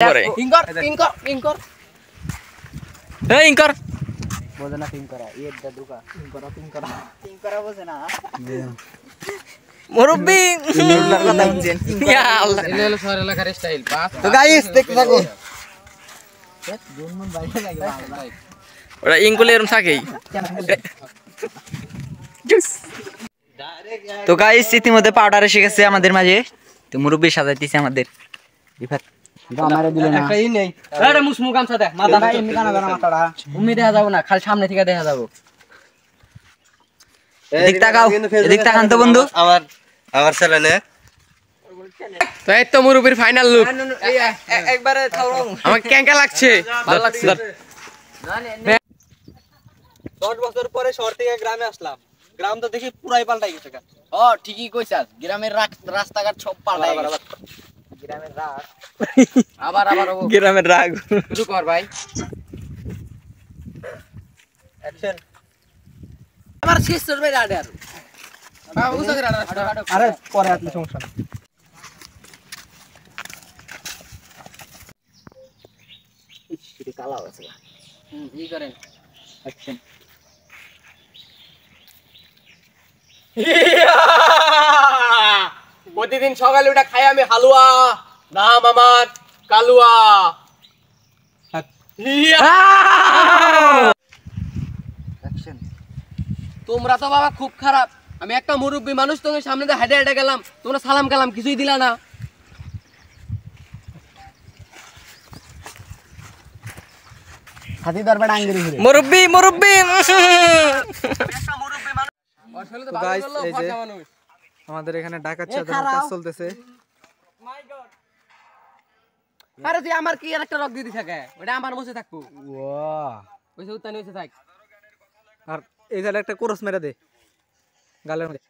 Ingkor. Ingkor. बोझे ना इंकर है ये दद्दू का इंकर बोझे ना मुरब्बी या अल्लाह ले लो सारे लगा रे स्टाइल पास तो गाइस देखते থাকো জুন মন বাইরে লাগে ভালো ওরা ইনকুলে এরকম থাকেই তো গাইস ইতিমধ্যে পাউডার এসে গেছে আমাদের মাঝে তো মুরব্বি সাজাইতেছে আমাদের রিফাত আমারে দিলে না একটাই নেই আরে মুসমু গামছা দে মাথা এমনি কানা গানা মাথাটা উম্মি দেখা যাব না খালি সামনে থেকে দেখা যাব এদিক তাকাও এদিক তাকান তো বন্ধু আমার চ্যানেলে তো এই তো মুরব্বির ফাইনাল লুক একবারে থাউরং আমাকে কেঙ্কা লাগছে ভালো লাগছে 10 বছর পরে শহর থেকে গ্রামে আসলাম গ্রাম তো দেখি পুরাই পাল্টাই গেছে ও ঠিকই কইছাস গ্রামের রাস্তাঘাট সব পাল্টাই গেছে গ্রামের রাগ আবার গ্রামের রাগ শুরু কর ভাই অ্যাকশন আমার শেষ করবে রাডে আর বাবা উসা করে আরে পরে আসলে সমস্যা না ইসরে কালা আছে ই করেন অ্যাকশন প্রতিদিন সকালে উঠে খাই আমি হালুয়া নাম আমার কালুয়া অ্যাকশন তোমরা তো বাবা খুব খারাপ আমি একটা মুরব্বী মানুষ তোমার সামনে দিয়ে হেঁটে হেঁটে গেলাম তোমরা সালাম কালাম কিছুই দিলা না হাতি দরবার আঙ্গুরি ঘুরে মুরব্বি গাইস এই যে আমাদের এখানে ডাকাত চাঁদের কাজ চলতেছে আরে তুই আমার কি আর একটা রক দিদি থাকে ওটা আমার বসে থাকবো ওয়াও ওইসে উত্তানি বসে থাক আর এই জায়গায় একটা কোরস মেরে দে গালের মধ্যে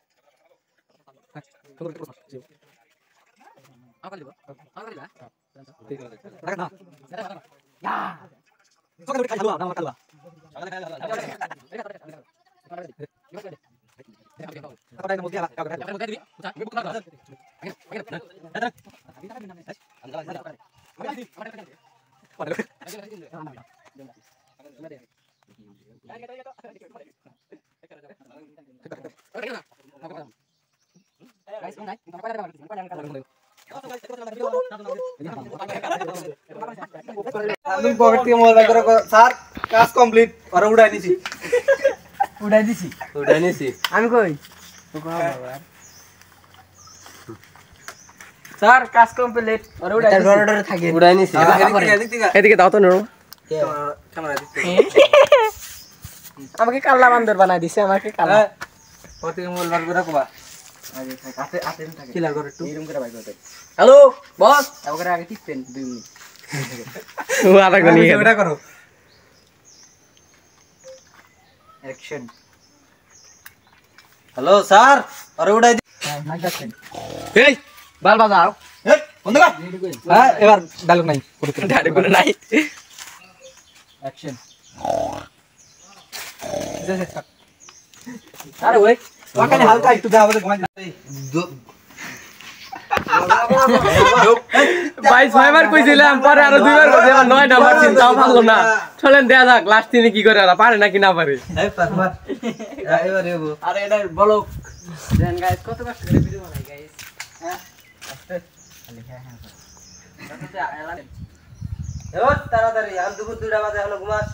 আকাল দিব রাখ না ইয়া সকালে উঠে খাই হালুয়া নাম কালুয়া আপনারা মধ্যে স্যার কাজ কমপ্লিট আর উড়াই নিছি আমি কই স্যার কাজ কমপ্লিট আর উড়াই থাকে উড়াই নিছি এদিকে দাও তো নুরু ক্যামেরা দিতে আমাকে কাল্লা বান্দর বানাই দিছে আমাকে কাল্লা প্রতিদিন মোবাইল বার করে রাখবা কিলার করে একটু হ্যালো বস ওখানে আগে টিপেন 2 মিনিট ও আটা গনি এটা করো অ্যাকশন হ্যালো স্যার আরে উড়াই দি এই বাল বাজাও এই বন্ধ কর হ্যাঁ এবার ডায়লগ নাই দাঁড়ে কোন নাই অ্যাকশন আরে ওই ওখানে হালকা একটু দাও আমাদের ঘুমাই ভাই 6 বার কইছিলাম পরে আরো 2 বার কইছি আমার 9 নাম্বার চিন্তাও ভালো না চলেন দেয়া যাক লাস্ট দিনে কি করে আর পারে নাকি না পারে এই পারমার এবারে বল আরে এটা বলো দেন গাইস কত কষ্ট করে ভিডিও বানাই গাইস হ্যাঁ এবার তাড়াতাড়ি আম দুপুর 2টা বাজে হলো ঘুমাস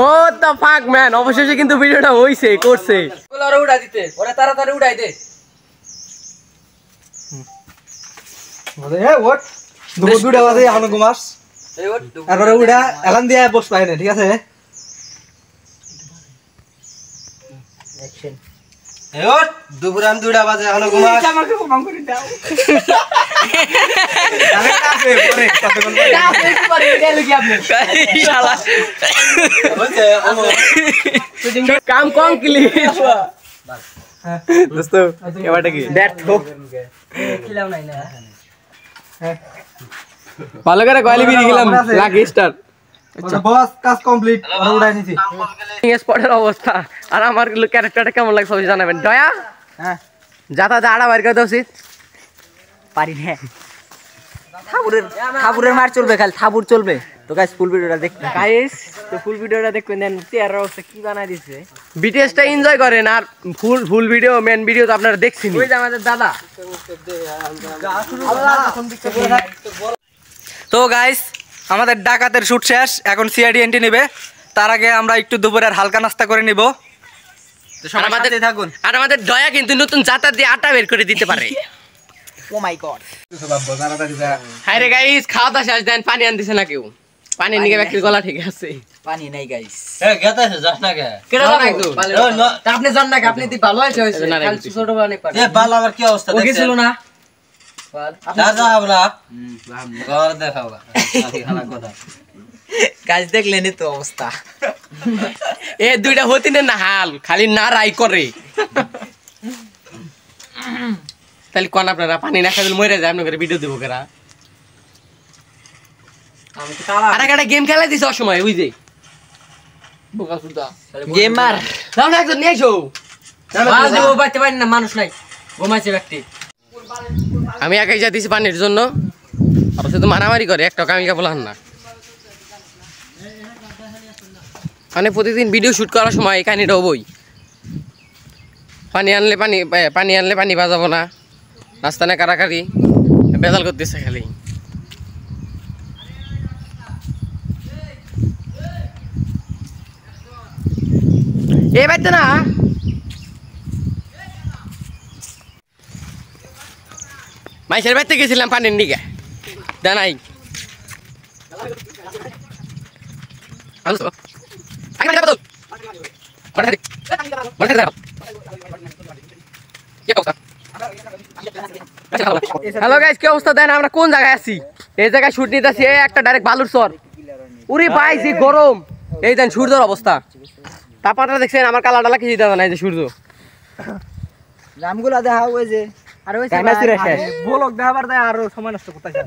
ও দা ফাক ম্যান অবশেষে কিন্তু ভিডিওটা হইছে করছে ওগুলো আরো উড়াই দিতে ওরে তাড়াতাড়ি উড়াই দে বলে এ ওট দুপুর 2টা বাজে হলো ঘুমাস এই ওট তারপরে উড়া এলান দিয়ে বস পাই না ঠিক আছে অ্যাকশন এ ওট দুপুর 2টা বাজে হলো ঘুমাস আমাকে কম করে দাও আমি কাছে পরে কত কোন একটু পরে গেল কি আপনি শালা বলছে কাম কমপ্লিট দোস্ত এবারটা কি দ্যাট হোক খিলাও নাই না ভালো করে কয়লি বিড়ি গেলাম লাকি স্টার আচ্ছা বস কাজ কমপ্লিট আর উড়াই নিছি স্পটের অবস্থা আর আমার ক্যারেক্টারটা কেমন লাগে সবাই জানাবেন দয়া হ্যাঁ যাতা আড়া বাইর করে দাও উচিত পারি না থাবুরের মার চলবে, খালি থাবুর চলবে। তো গাইস ফুল ভিডিওটা দেখতে গাইস তো ফুল ভিডিওটা দেখবেন, দেন চেয়ারের অবস্থা কি বানাই দিছে। বিটিএসটা এনজয় করেন, আর ফুল ভিডিও মেন ভিডিও তো আপনারা দেখছেন। ওই যে আমাদের দাদা। তো গাইস আমাদের ডাকাতের শুট শেষ, এখন সিআইডি এন্ট্রি নেবে। তার আগে আমরা একটু দুপুরের হালকা নাস্তা করে নিব। তো সবাই সাথে থাকুন। আর আমাদের দয়া কিন্তু নতুন জাতা দিয়ে আটা বের করে দিতে পারে। ও মাই গড। হাই রে গাইস, খাওয়া দাওয়া শেষ, দেন পানি আনতেছে না কেউ। পানি নিয়ে ব্যক্তির গলা ঠিক আছে। পানি নাই গাইস। এ গেতে আছে যাস না কে কেডা যাও না যাবো? একদম। তা আপনি জান না কি? আপনি দি ভালো হয়েছে হয়েছে না, না, কাল কিছু। ছোট অনেক পারে এ বাল আবার কি অবস্থা ও গেছিল না যা যা আমরা ঘর দেখাবা খানা কথা গাইস দেখলেনই তো অবস্থা। এ দুইটা হতিনে না হাল খালি না রাই করে। তাহলে কোন আপনারা পানি না খাইলে মরে যায়, আপনাদের ভিডিও দেবো কেরা? আমি তো কালা আর একটা গেম খেলা দিছে অসময়, ওই যে বোকা সুদা গেমার দাও না একজন নিয়ে এসো। মাছ দেবো বাইতে পারি না, মানুষ নাই, ঘুমাইছে ব্যক্তি। আমি একাই যা দিছি পানির জন্য, আর শুধু মারামারি করে, একটা কামিকা বলান না। মানে প্রতিদিন ভিডিও শুট করার সময় এই কাহিনিটা হবই। পানি আনলে পানি বাজাবো না, রাস্তা না কারাকারি বেজাল করতেছে খালি। এ বাইতে না মাইসের বাইতে গেছিলাম পানির দিকে জানাই। হ্যালো গাইস, কি অবস্থা? দেন আমরা কোন জায়গায় আছি? এই জায়গায় শুট নিতে আছি, একটা ডাইরেক্ট বালুর চর। উরি ভাই যে গরম, এই দেন সূর্যের অবস্থা। তাপমাত্রা দেখছেন? আমার কালা ডালা কিছু দেওয়া নাই, যে সূর্য নামগুলা দেখা ওই যে আর ওই শেষ। ব্লগ দেখাবার দেয় আর সময় নষ্ট করতেছে।